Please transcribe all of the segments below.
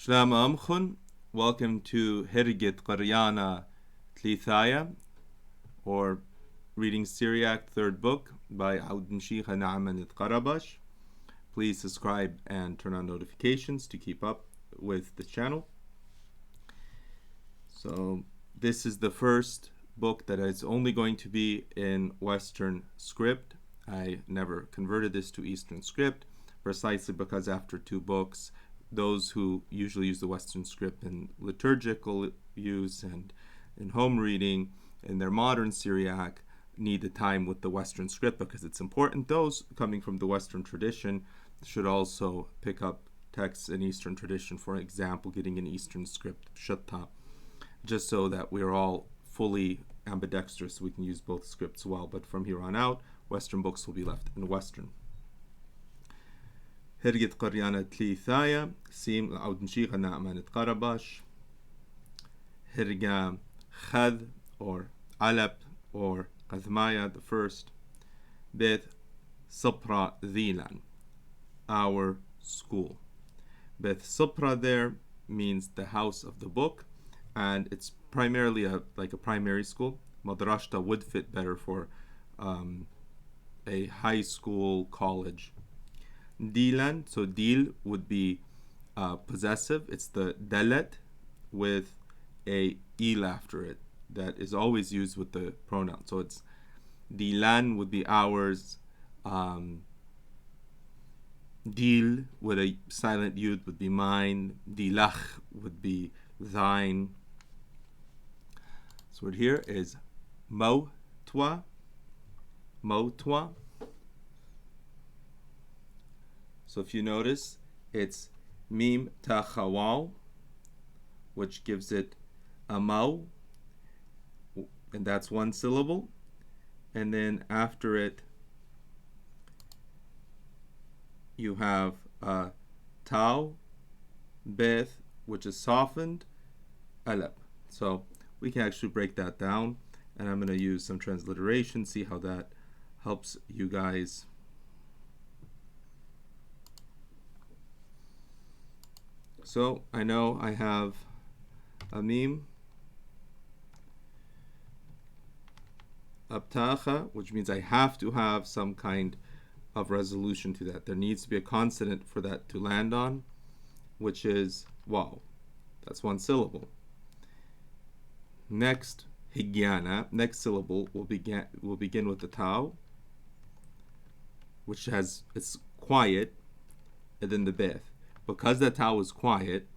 Shalom Amchun, welcome to Hergit Qaryana Tlithaya, or reading Syriac, third book by Auden Sheikha Naaman Qarabash. Please subscribe and turn on notifications to keep up with the channel. So this is the first book that is only going to be in Western script. I never converted this to Eastern script, precisely because after two books, those who usually use the Western script in liturgical use and in home reading in their modern Syriac need the time with the Western script because it's important. Those coming from the Western tradition should also pick up texts in Eastern tradition, for example, getting an Eastern script, Shatta, just so that we're all fully ambidextrous so we can use both scripts well. But from here on out, Western books will be left in Western. Hergit Qaryana Tlithaya, Sim Auden Sheikha Naaman Qarabash, Herga Khad or Alep or Qadmaya the first, Beth Sapra Dhilan, our school. Beth Sapra there means the house of the book, and it's primarily like a primary school. Madrashta would fit better for a high school, college. Dilan, so dil would be possessive. It's the dalet with a il after it that is always used with the pronoun. So it's dilan would be ours. Dil with a silent yud would be mine. Dilach would be thine. So word here is mo-twa. Mo-twa. So if you notice, it's mim tachawaw, which gives it a mau, and that's one syllable. And then after it, you have tau, beth, which is softened, alep. So we can actually break that down, and I'm going to use some transliteration, see how that helps you guys. So I know I have a meme, abtacha, which means I have to have some kind of resolution to that. There needs to be a consonant for that to land on, which is waw. That's one syllable. Next, higyana, next syllable will begin with the tau, which it's quiet, and then the beth. Because the tau is quiet,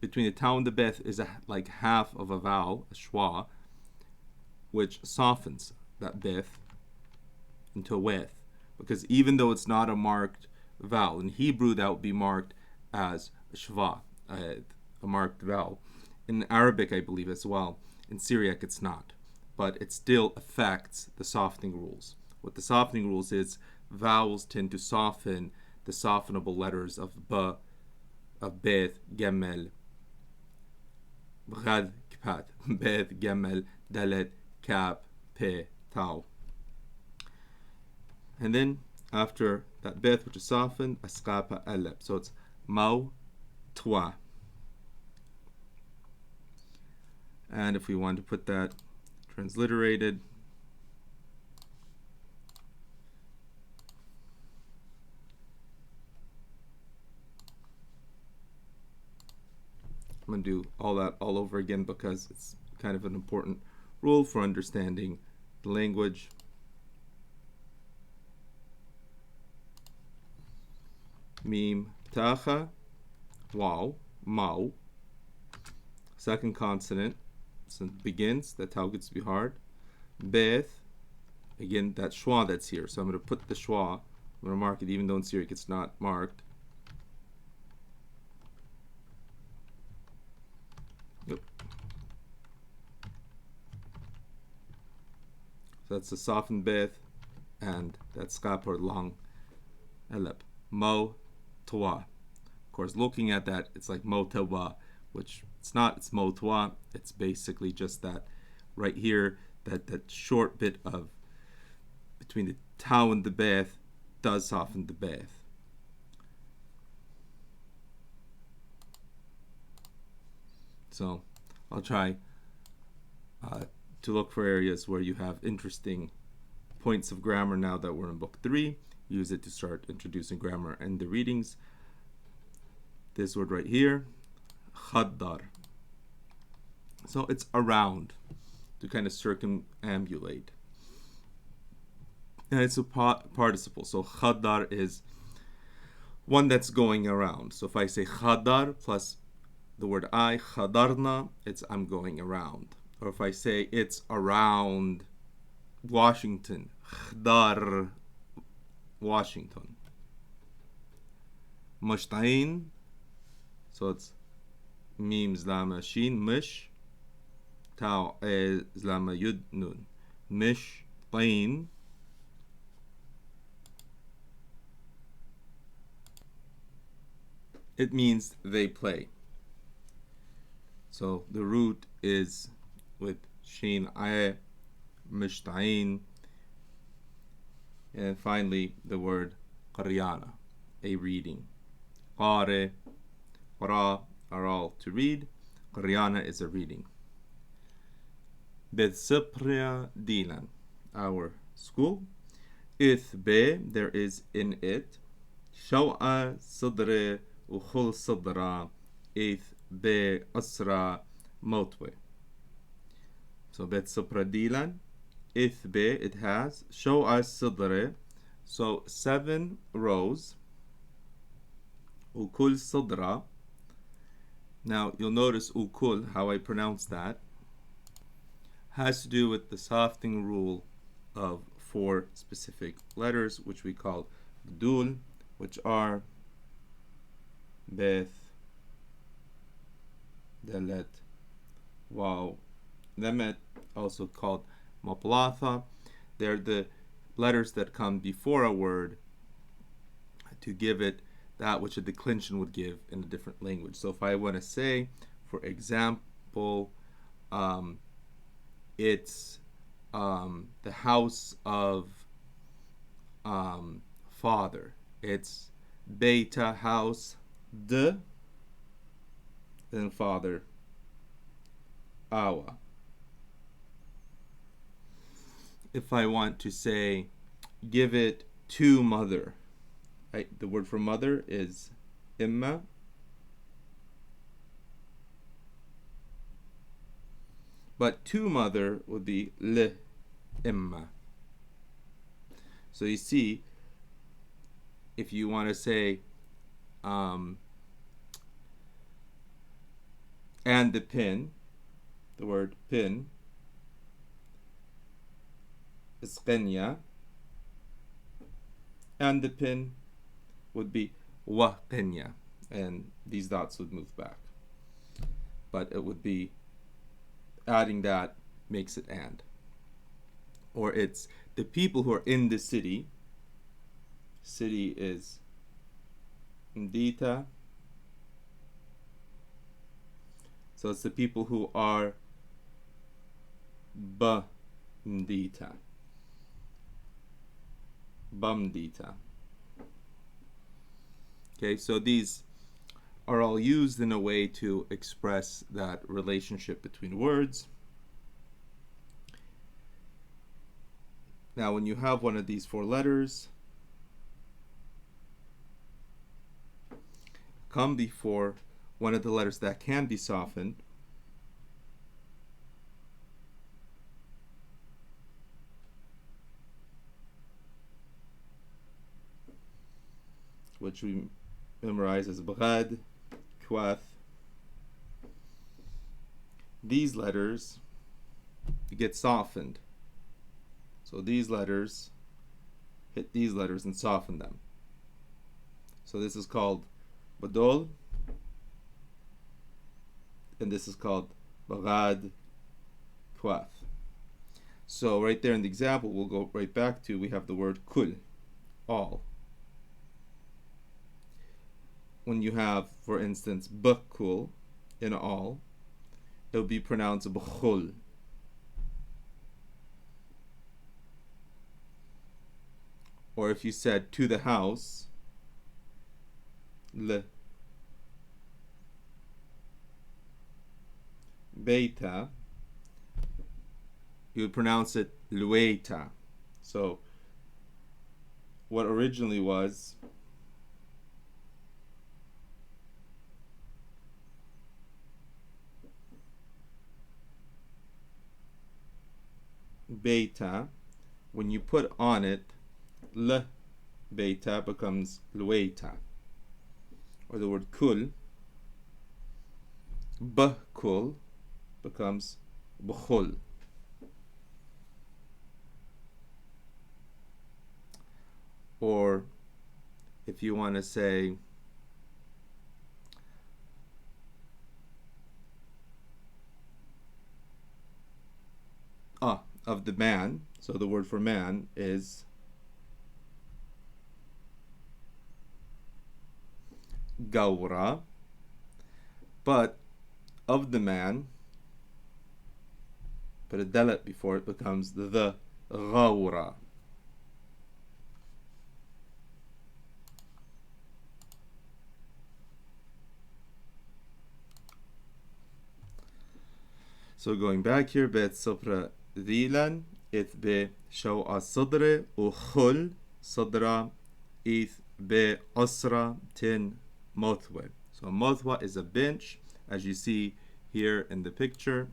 between the tau and the beth is like half of a vowel, a schwa, which softens that beth into a weth. Because even though it's not a marked vowel, in Hebrew that would be marked as a shva, a marked vowel. In Arabic, I believe as well. In Syriac, it's not. But it still affects the softening rules. What the softening rules is, vowels tend to soften the softenable letters of ba, of beth, gemel, bghad, kpat, beth, gemel, dalet, kap, pe, tau. And then after that beth, which is softened, askapa, alep. So it's mau, twa. And if we want to put that transliterated, I'm going to do all that all over again because it's kind of an important rule for understanding the language. Mim, tacha, wow, mau. Second consonant, so it begins, that tau gets to be hard. Beth, again, that schwa that's here. So I'm going to put the schwa, I'm going to mark it even though in Syriac it's not marked. Yep. So that's the softened beth, and that's skap or long alep. Mo, toa. Of course, looking at that, it's like mo toa, which it's not, it's mo toa. It's basically just that right here, that short bit of between the tau and the beth does soften the beth. So I'll try to look for areas where you have interesting points of grammar now that we're in book 3. Use it to start introducing grammar and the readings. This word right here, khaddar. So it's around, to kind of circumambulate. And it's a participle. So khaddar is one that's going around. So if I say khaddar plus the word I, khadarna, it's I'm going around. Or if I say it's around Washington, khdar Washington. Mushtain, so it's mim zlama shin, mush, tau zlama yud nun. Mish tain. It means they play. So the root is with shin ay, mishtain, and finally the word qaryana, a reading. Qare, qara are all to read. Qaryana is a reading. Bethsipria dilan, our school. Ithbe, there is in it. Shaw'a sadre ukhul sadra. Ithbe asra motwe. So Bethsipra dilan. Ithbe, it has. Shaw'a sadre. So 7 rows. Ukul sadra. Now you'll notice ukul, how I pronounce that, has to do with the softening rule of 4 specific letters, which we call dul, which are beth, dalet, waw, lemet, also called maplatha. They're the letters that come before a word to give it that which a declension would give in a different language. So if I want to say, for example, it's the house of father. It's beta, house, then father, awa. If I want to say, give it to mother, the word for mother is imma. But to mother would be le imma. So you see, if you want to say and the pin, the word pin is qenya, and the pin would be wa qenya, and these dots would move back. But it would be adding that makes it and. Or it's the people who are in the city. City is ndita. So it's the people who are ba ndita. Bamdita. Okay, so these are all used in a way to express that relationship between words. Now, when you have one of these 4 letters come before one of the letters that can be softened, which we memorize as bghad, kwath. These letters get softened. So these letters hit these letters and soften them. So this is called badol, and this is called bghad, kwath. So right there in the example, we'll go right back to, we have the word kul, all. When you have, for instance, bakul in all, it will be pronounced bakhul. Or if you said to the house, le. beta, you would pronounce it lueta. So what originally was beta, when you put on it l beta becomes lueta. Or the word kul, kul becomes bukhul. Or if you want to say of the man, so the word for man is gawra, but of the man, put a dalet before it, becomes the gawra. So going back here, bet sopra ذيلا إذ بشو الصدر وخل صدرا إذ بأسرة تن موثوة. So موثوة is a bench, as you see here in the picture.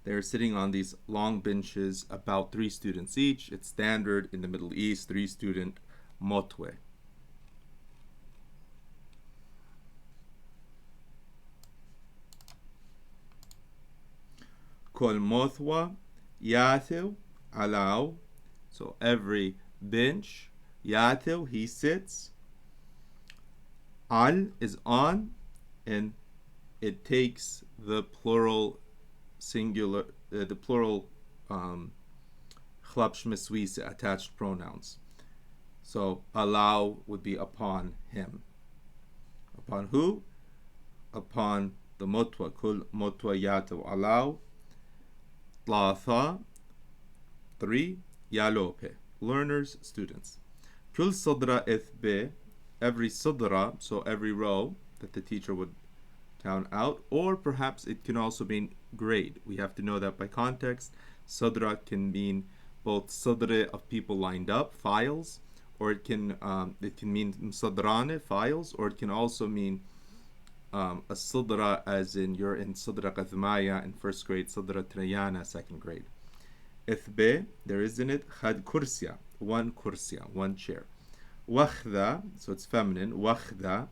They're sitting on these long benches, about 3 students each. It's standard in the Middle East, 3-student motwe. Kol mothwa yathil allow. So every bench, yathil, he sits. Al is on, and it takes the plural singular, the plural chlapshmiswise attached pronouns. So allow would be upon him. Upon who? Upon the motwa. Kul motwa yathil allow. Tlatha, 3, yalope, learners, students. Kul sadra ithbe, every sadra, so every row that the teacher would count out, or perhaps it can also mean grade. We have to know that by context. Sadra can mean both sadre of people lined up, files, or it can mean sadrane, files, or it can also mean a sadra as in you're in sadra qathmaya in 1st grade, sadra trayana 2nd grade. Ithbe, there is in it khad kursia, 1 kursia, 1 chair. Wakhda, so it's feminine, wakhda,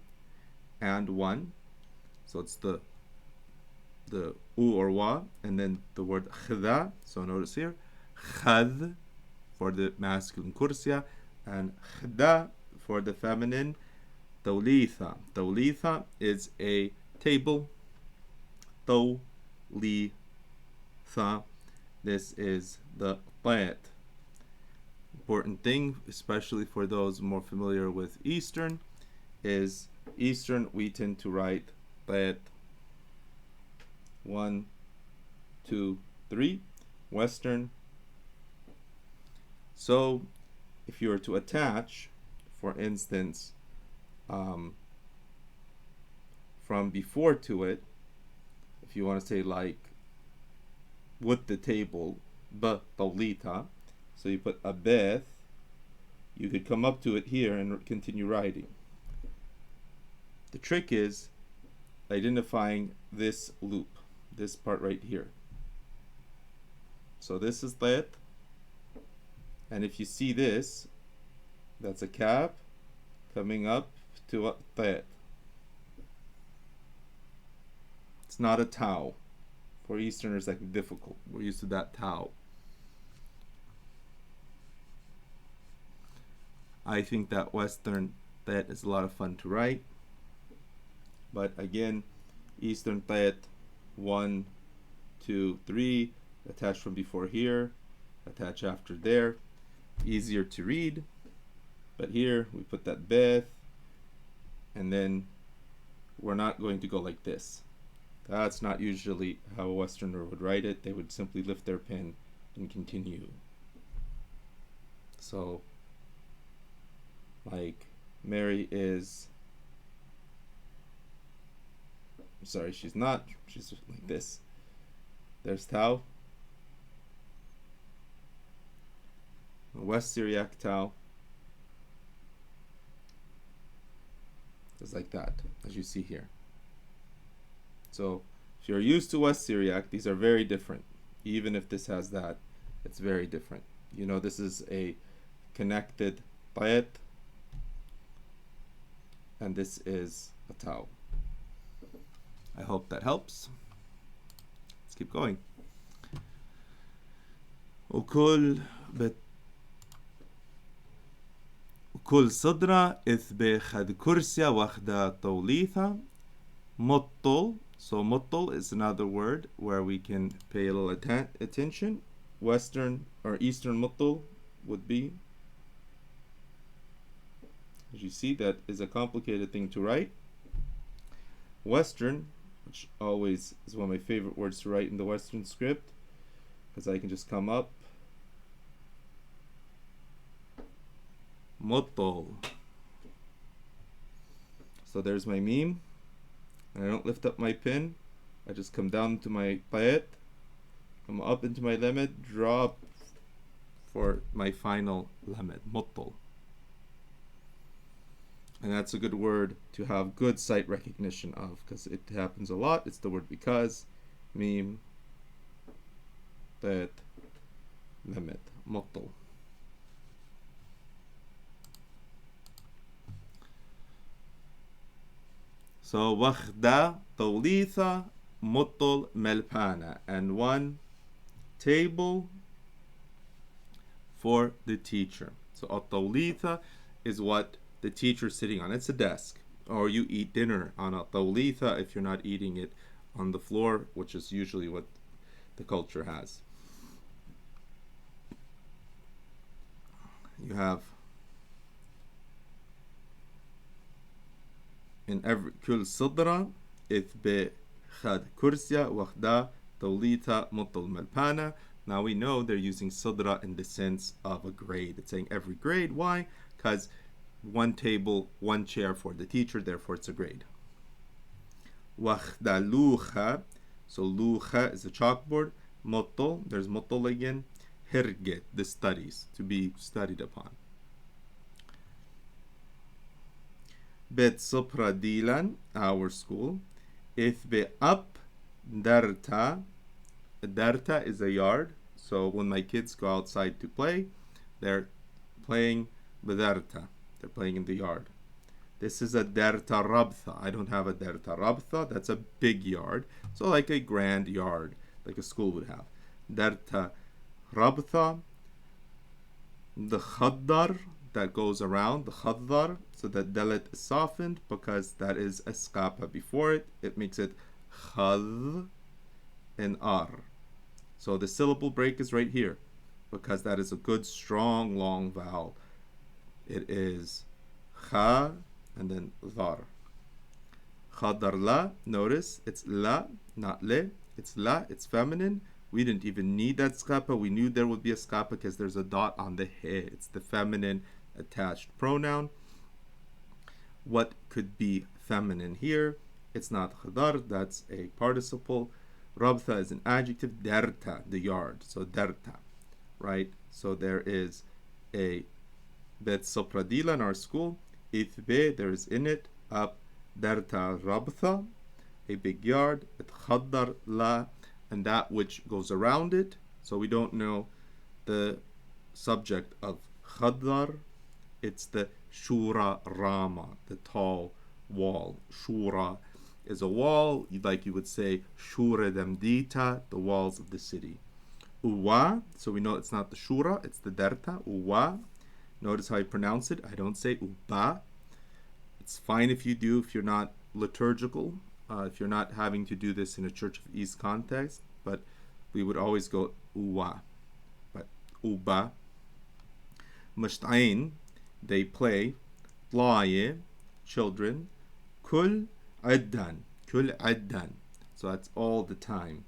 and 1, so it's the u or wa, and then the word khda, so notice here, khad for the masculine kursia, and khda for the feminine tawlitha. Tawlitha is a table. Tawlitha. This is the tat. Important thing, especially for those more familiar with Eastern, is Eastern we tend to write tat 1, 2, 3. Western. So if you were to attach, for instance, from before to it, if you want to say like with the table, tawlita, so you put a beth, you could come up to it here and continue writing. The trick is identifying this loop, this part right here. So this is that, and if you see this, that's a cap coming up to that. It's not a tau. For Easterners, that can be difficult. We're used to that tau. I think that Western that is a lot of fun to write. But again, Eastern that 1, 2, 3, attach from before here, attach after there. Easier to read. But here we put that beth, and then we're not going to go like this. That's not usually how a Westerner would write it. They would simply lift their pen and continue. So, like, Mary is Sorry, she's not. She's like this. There's Tau. West Syriac Tau. It's like that, as you see here. So if you're used to West Syriac, these are very different. Even if this has that, it's very different. You know, this is a connected Tayet, and this is a Tau. I hope that helps. Let's keep going. وكل صدرة إث خد كرسية واخدة طوليثة مطل. So muttal is another word where we can pay a little attention. Western or Eastern muttal would be, as you see, that is a complicated thing to write. Western, which always is one of my favorite words to write in the Western script, because I can just come up. Muttal. So there's my meme. And I don't lift up my pen. I just come down to my Tayet, come up into my limit, drop for my final limit, muttal. And that's a good word to have good sight recognition of, because it happens a lot. It's the word because, meme, Tayet, limit, muttal. So wakhda tawlitha muttal melpana, and one table for the teacher. So a tawlitha is what the teacher's sitting on. It's a desk, or you eat dinner on a tawlitha if you're not eating it on the floor, which is usually what the culture has. You have in every كل صدرة إث خد كرسية وخدا توليتا مطل ملبانا. Now we know they're using صدرة in the sense of a grade. It's saying every grade. Why? Because one table, one chair for the teacher, therefore it's a grade. وخدا لوخة. So لوخة is a chalkboard. مطل, there's مطل again. هرجت, the studies, to be studied upon. Bet Sopra Dilan, our school. If be up Darta. Darta is a yard. So when my kids go outside to play, they're playing Badarta. They're playing in the yard. This is a Darta Rabtha. I don't have a Darta Rabtha. That's a big yard. So like a grand yard, like a school would have. Darta Rabtha. The Khaddar that goes around, the Khaddar. So that dalet is softened because that is a skapa before it. It makes it khad and ar. So the syllable break is right here because that is a good, strong, long vowel. It is kha and then dhar. Khadar la, notice it's la, not le. It's la, it's feminine. We didn't even need that skapa. We knew there would be a skapa because there's a dot on the he. It's the feminine attached pronoun. What could be feminine here? It's not khadar, that's a participle. Rabtha is an adjective. Derta, the yard. So derta, right? So there is a bet sopradila in our school. Ithbe, there is in it. Up derta rabtha, a big yard. Et khadar la, and that which goes around it. So we don't know the subject of khadar. It's the Shura Rama, the tall wall. Shura is a wall, like you would say Shura Damdita, the walls of the city. Uwa, so we know it's not the Shura, it's the Derta. Uwa, notice how I pronounce it. I don't say Uba. It's fine if you do, if you're not liturgical, if you're not having to do this in a Church of East context, but we would always go Uwa. But Uba. Mashtain, they play. Tlaye, children. Kul addan. Kul addan. So that's all the time.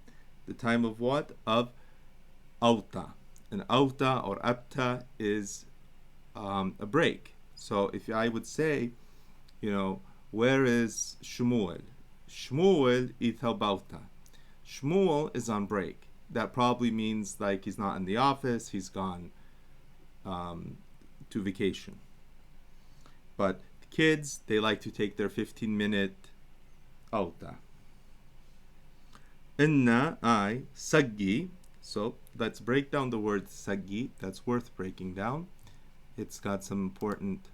The time of what? Of auta. And auta or apta is a break. So if I would say, where is Shmuel? Shmuel ithabauta. Shmuel is on break. That probably means like he's not in the office, he's gone to vacation. But kids, they like to take their 15-minute auta. Inna, I, saggi. So let's break down the word saggi. That's worth breaking down. It's got some important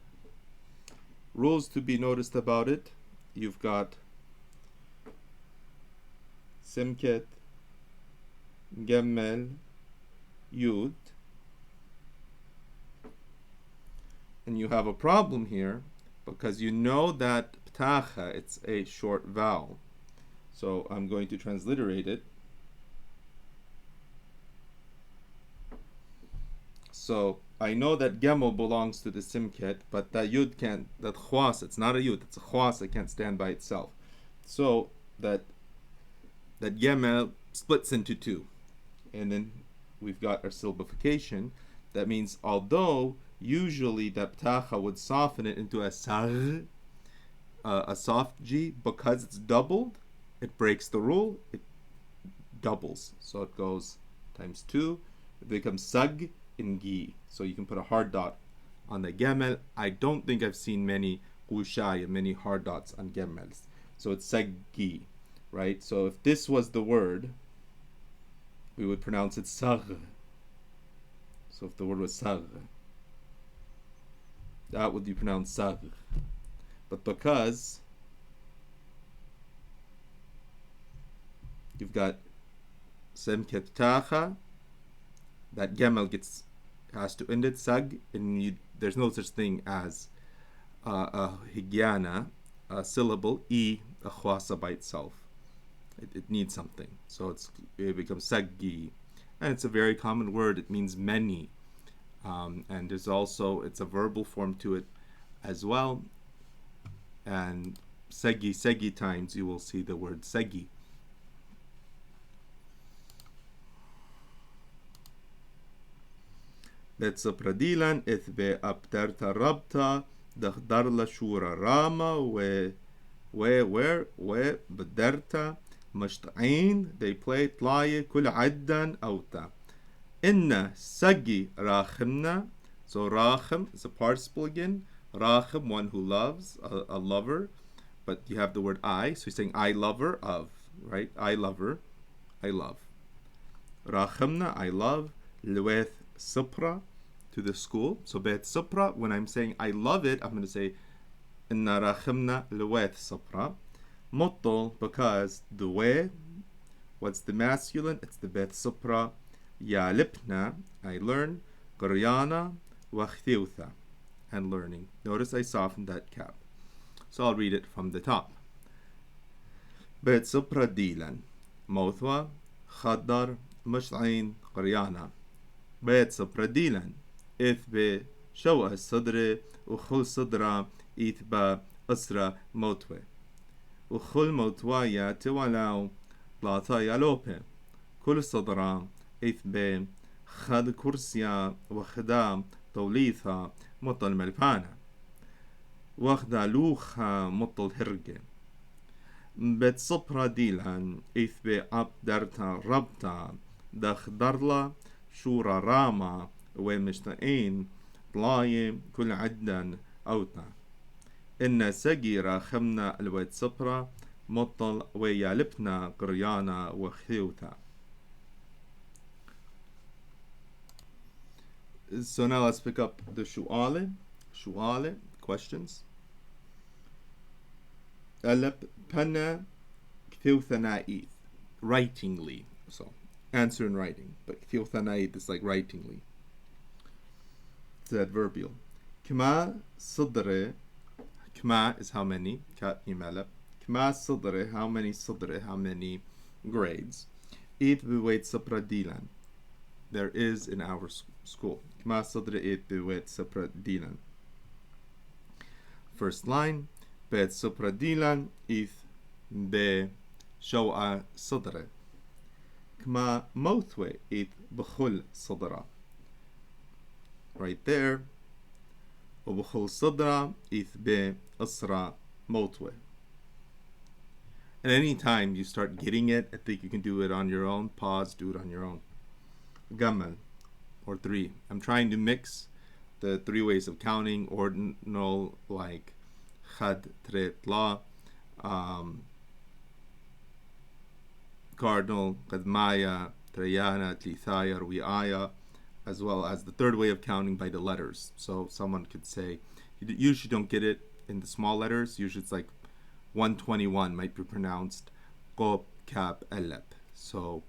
rules to be noticed about it. You've got simket, gemmel, yud. And you have a problem here because you know that ptacha, it's a short vowel. So I'm going to transliterate it. So I know that Gemel belongs to the Simket, but that Yud can't, that Khwas, it's not a Yud, it's a Khwas, it can't stand by itself. So that Gemel splits into two. And then we've got our syllabification. That means although usually that Ptacha would soften it into a Sar, a soft G, because it's doubled, it breaks the rule, it doubles. So it goes times 2, it becomes Sag in Gi. So you can put a hard dot on the Gemel. I don't think I've seen many Qushaya, many hard dots on Gemels. So it's Saggi, right? So if this was the word, we would pronounce it Sag. So if the word was Sag, that would be pronounced Sag. But because you've got Semket Tacha, that Gemel has to end it Sag, and there's no such thing as a Higyana, a syllable, E, a Khwasa by itself. It needs something. So it becomes Saggi. And it's a very common word. It means many. And there's also, it's a verbal form to it as well. And Segi times you will see the word Segi. بتصبرديلا إثبي أبترت ربطة دخدر لشورة راما و بدرتا مشطعين they play طلاية كل عدا أوتا إن سجي راخمنا. So راخم is a participle again. راخم, one who loves, a lover. But you have the word I, so you're saying I lover of, right? I lover, I love. راخمنا, I love. لويث Supra, to the school. So Bet Supra, when I'm saying I love it, I'm going to say Inna Rakhimna Luweth Supra. Motto, because the way, what's the masculine? It's the Bet Supra. Ya Lipna, I learn. Qaryana Wakhtiutha, and learning. Notice I softened that cap. So I'll read it from the top. Bet Supra Dilan. Mothwa Khaddar Mush'ain Qaryana. بيت صبرديلا إثبي شوء الصدر وخل صدرا إثبا أسرى موتوي وخل موتوايا تولاو لاطايا لوبي كل صدرا إثبي خد كرسيا وخدا طوليثا مطل ملفانا وخدا لوخا مطل هرقي بيت صبرديلا إثبي أبدرتا ربتا دخدرلا شورا راما ومشتئين طلايم كل عدا أوتا إن سجيرا خمنا الويت صبرا مطل ويالبنا قريانا وخيوتا. So now let's pick up the shu'ale, questions. ألب بنا كثيوثنائي, writingly. So answer in writing, but كثيوثنائي is like writingly. It's adverbial. كما صدره, كما is how many, كما صدره, how many صدره, how many grades. إيت بويت صبرا there is in our school. كما صدره إيت بويت صبرا First line, بيت صبرا إيت بشوء صدره. كما موثوي إيت بخل صدره. Right there. وبخل صدره إيت بأسرى موتوي. At any time you start getting it, I think you can do it on your own. Pause, do it on your own. Gamal, or three. I'm trying to mix the three ways of counting: ordinal, like khad, tret, la, cardinal, qadmaya, trayana, tlithaya, ruiaya, as well as the third way of counting by the letters. So someone could say, you usually don't get it in the small letters. Usually it's like 121 might be pronounced qob, kab, elep. So,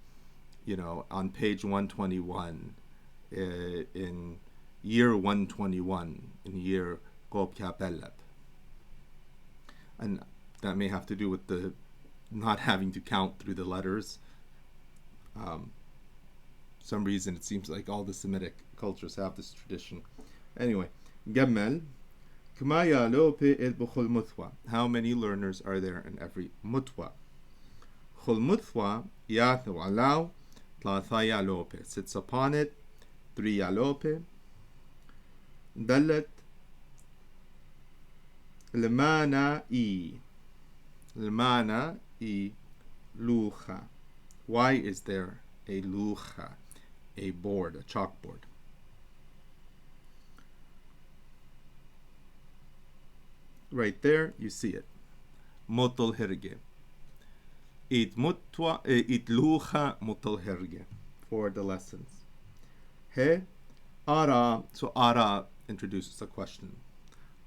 on page 121, in year 121, in year qob, kab, elep. And that may have to do with the not having to count through the letters. Some reason it seems like all the Semitic cultures have this tradition. Anyway, Gamal, Kumaya lope el bukhul mutwa. How many learners are there in every mutwa? Khul mutwa yathu alaw tlathaya lope. Sits upon it, 3 yalope. Dalat lemana I lucha. Why is there a lucha, a board, a chalkboard? Right there, you see it. Motul herge. It lucha motul herge for the lessons. He ara. So ara introduces a question.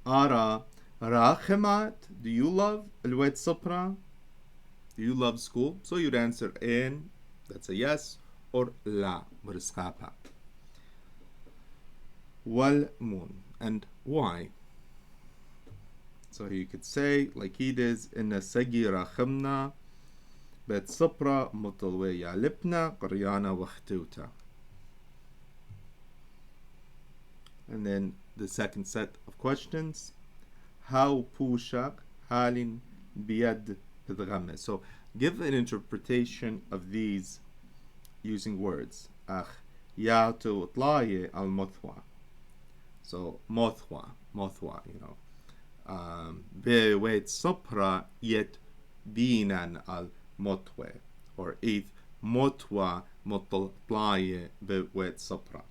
Ara rachemat. Do you love alwet sapra? Do you love school? So you'd answer in. That's a yes, or la, muriskapa. Wal moon. And why? So you could say, like he does, Inna sagi rakhimna, bet sapra mutalwe yalipna, qaryana wahtuta. And then the second set of questions. How pushak halin biyad bidghamme. So give an interpretation of these using words. Ach yatu tlaye al muthwa. So muthwa, Bewet sopra yet binan al motwe, or if motwa multiply bewet sopra.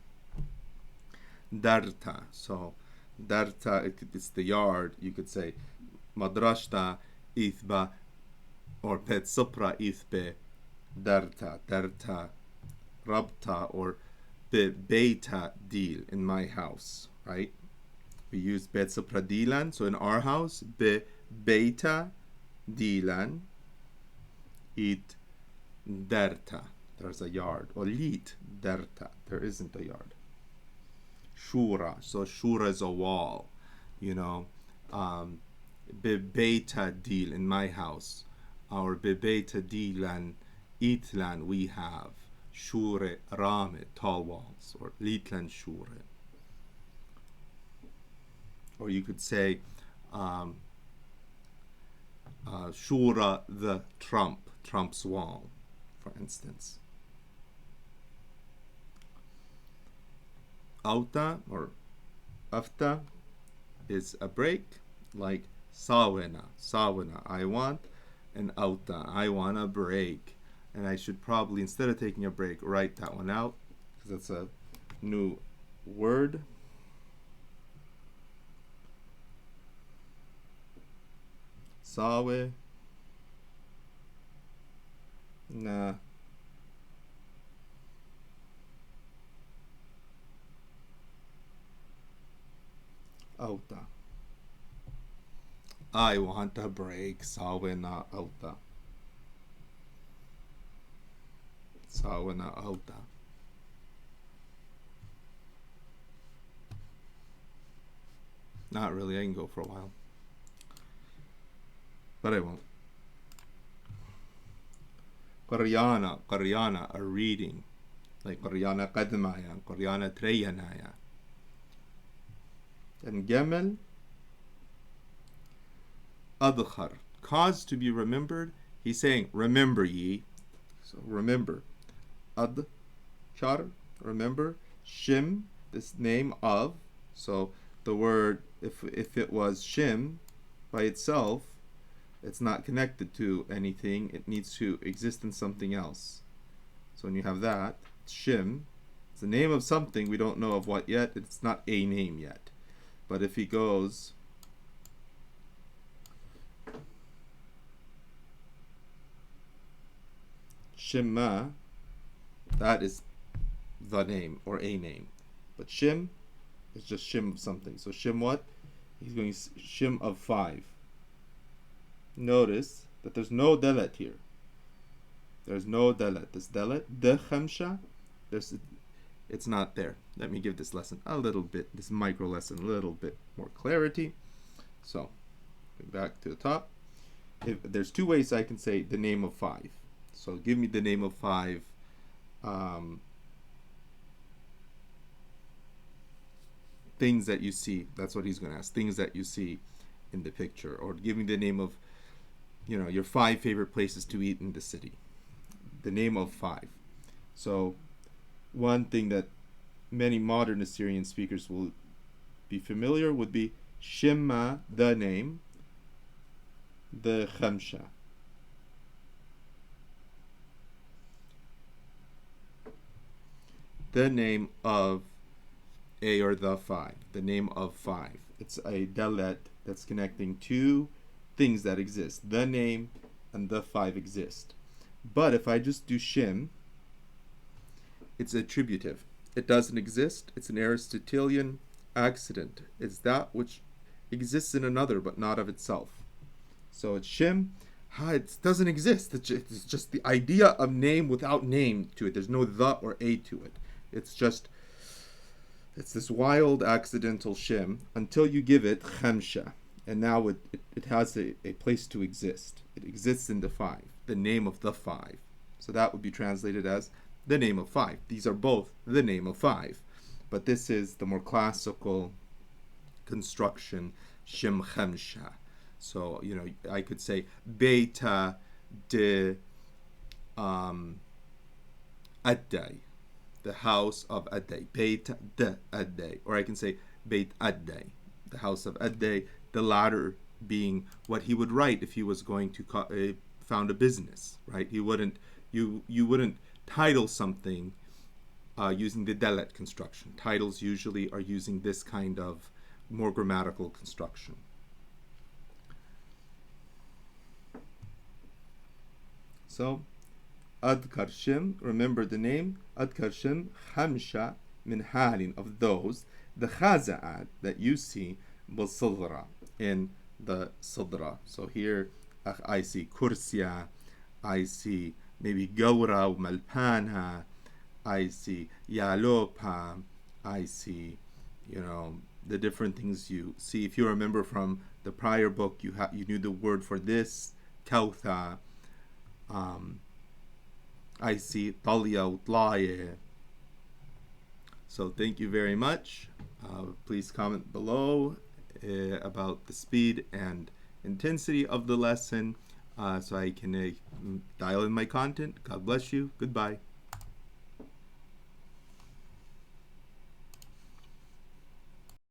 Darta, so darta, it's the yard. You could say madrashta ithba, or pet sopra ithbe darta, rabta, or be beta deal in my house, right? We use bet sopra dilan. So in our house, be beta dilan it darta. There's a yard. Or lit darta. There isn't a yard. Shura. So shura is a wall. Be beta deal in my house. Our be beta dilan itlan we have. Shure rame, tall walls. Or litlan shure. Or you could say Shura the Trump's wall, for instance. Auta or afta is a break, like sawena, I want, and auta, I want a break. And I should probably, instead of taking a break, write that one out, because that's a new word. Sawe na auta. I want a break. Sawe na auta. Sawe na auta. Not really. I can go for a while. But I won't. Qaryana, a reading. Like Qaryana qadmaya, Qaryana treyanaya. And Gamal, adkhar, cause to be remembered. He's saying, remember ye. So remember. Adkhar, remember. Shim, this name of. So the word, if it was shim by itself, It's not connected to anything. It needs to exist in something else. So when you have that, shim, it's the name of something. We don't know of what yet. It's not a name yet. But if he goes shimma, that is the name or a name. But shim is just shim of something. So shim what? He's going shim of 5. Notice that there's no dalet here. There's no dalet. This dalet, the khamsha, it's not there. Let me give this lesson a little bit, this micro lesson, a little bit more clarity. So, back to the top. There's 2 ways I can say the name of 5. So give me the name of 5 things that you see. That's what he's going to ask. Things that you see in the picture. Or give me the name of, your 5 favorite places to eat in the city. The name of 5. So one thing that many modern Assyrian speakers will be familiar would be shimma, the name, the khamsha. The name of a or the 5. The name of 5. It's a dalet that's connecting 2 things that exist. The name and the 5 exist. But if I just do shim, it's attributive. It doesn't exist. It's an Aristotelian accident. It's that which exists in another but not of itself. So it's shim. It doesn't exist. It's just the idea of name without name to it. There's no the or a to it. It's this wild accidental shim until you give it khamsha. And now it has a place to exist. It exists in the 5, the name of the 5. So that would be translated as the name of 5. These are both the name of 5. But this is the more classical construction, shim khamsha. So, I could say Beita de Addai, the house of Addai. Beita de Addai. Or I can say Beit Addai, the house of Addai, the latter being what he would write if he was going to found a business, right? You wouldn't title something using the dalet construction. Titles usually are using this kind of more grammatical construction. So, adkar shim, remember the name, adkar shim khamsha min halin, of those, the khaza'at that you see, bil sidra, in the sidra. So here I see kursiya, I see maybe gawra malpana, I see yalopa, I see, the different things you see. If you remember from the prior book, you knew the word for this, kawtha. I see talya utlaye. So thank you very much. Please comment below about the speed and intensity of the lesson so I can dial in my content. God bless you. Goodbye.